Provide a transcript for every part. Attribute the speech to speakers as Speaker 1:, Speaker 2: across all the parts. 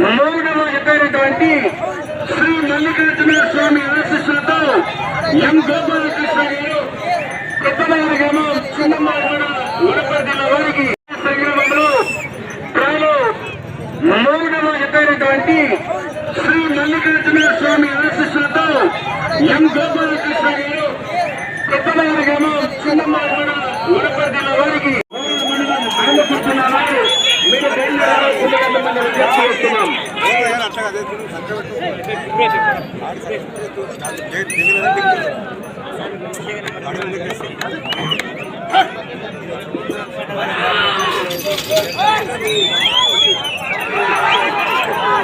Speaker 1: మూడవ ఎత్తైనటువంటి శ్రీ మల్లికార్జున స్వామి ఆశీస్సులతో ఎం గోపాలకృష్ణ గారు పెద్దమారి గ్రామం చిన్నమాడ వనపర్తి వారికి సంగ్రామంలో మూడవ ఎత్తైనటువంటి శ్రీ మల్లికార్జున స్వామి ఆశీస్సులతో ఎం గోపాలకృష్ణ గారు పెద్దమారి గ్రామం చిన్నమాడ వనపర్తి వారికి ఆనందపడుతున్నారు. మీరు చేస్తున్నాం.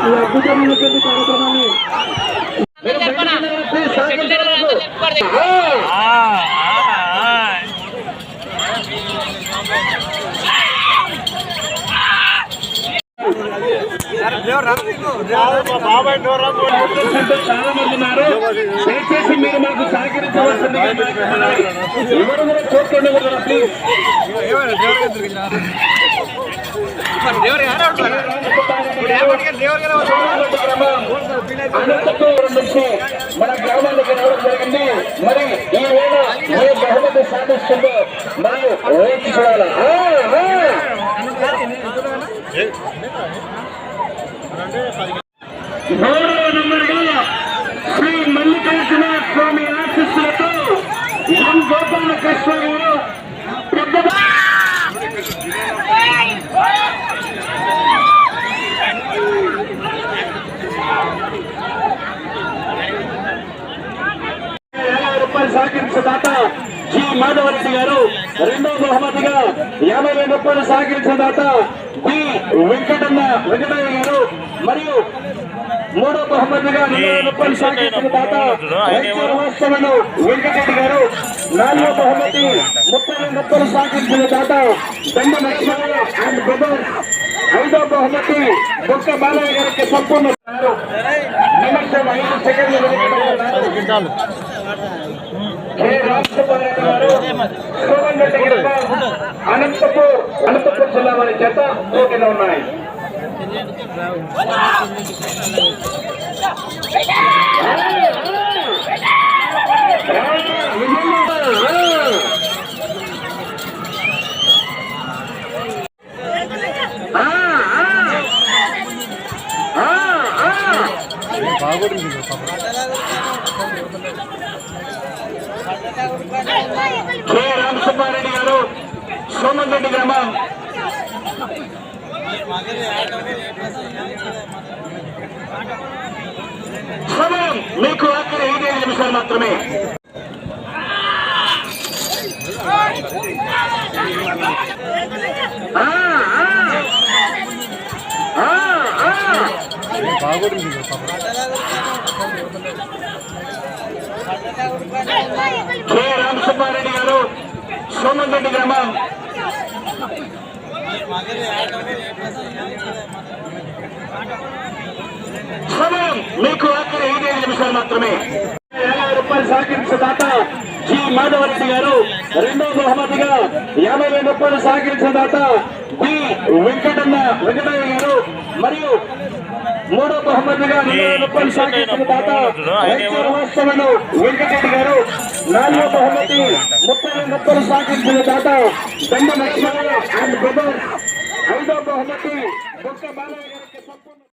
Speaker 1: ఈ అద్భుతమైనటువంటి కార్యక్రమాన్ని చాలా మంది ఉన్నారు. దయచేసి మీరు మాకు సహకరించవలసిందిగా ఎవరు కూడా చూసుకోండి కదా ప్లీజ్. అనంతపురం నుంచి మన గ్రామానికి రావడం జరిగింది. మరి ఈ వేళ ఏ బహుమతి సాధిస్తుందో మనం వేచి చూడాలి. మూడవ నంబర్గా శ్రీ మల్లికార్జున స్వామి ఆశీస్సులతో ఎం గోపాలకృష్ణ గారు పెద్ద రూపాయలు సహకరించదాత జి మాధవరెడ్డి గారు, రెండవ బహుమతిగా 50,000 రూపాయలు సహకరించదాత బి వెంకటయ్య గారు, మరియు మూడో బహుమతిగా 2,000 రూపాయలు సహకరించిన దాత వెంకటరెడ్డి గారు, నాలుగో బహుమతి 30,000 రూపాయలు సహకరించిన దాత దండ నరసింహ అండ్ బ్రదర్స్, ఐదో బహుమతి బొక్క బాలయ్య గారికి సంపూర్ణ నిమిషం 5 సెకండ్లు అనంతపూర్ జిల్లా వారి చేత పోటీలో ఉన్నాయి. కె రామసుబ్బారెడ్డి గారు, సోమన్రెడ్డి గ్రామం. సమయం మీకు ఆఖరి 5 నిమిషాలు మాత్రమే. కె రామసుబ్బారెడ్డి గారు, సోమన్రెడ్డి గ్రామం. సమయం మీకు ఆఖరి 5 నిమిషాలు మాత్రమే. 50,000 రూపాయలు సహకరించదాత జి మాధవరెడ్డి గారు, రెండవ బహుమతిగా 50,000 రూపాయలు సహకరించదాత బి వెంకటయ్య గారు, మరియు మూడో బహుమతిగా 2,000 రూపాయలు సహకరించిన దాత వెంకటరెడ్డి గారు, నాలుగో బహుమతి 30,000 రూపాయలు సహకరించిన దాత దండ నరసింహ అండ్ బ్రదర్స్, ఐదో బహుమతి బొక్క బాలయ్య గారికి సంపూర్ణ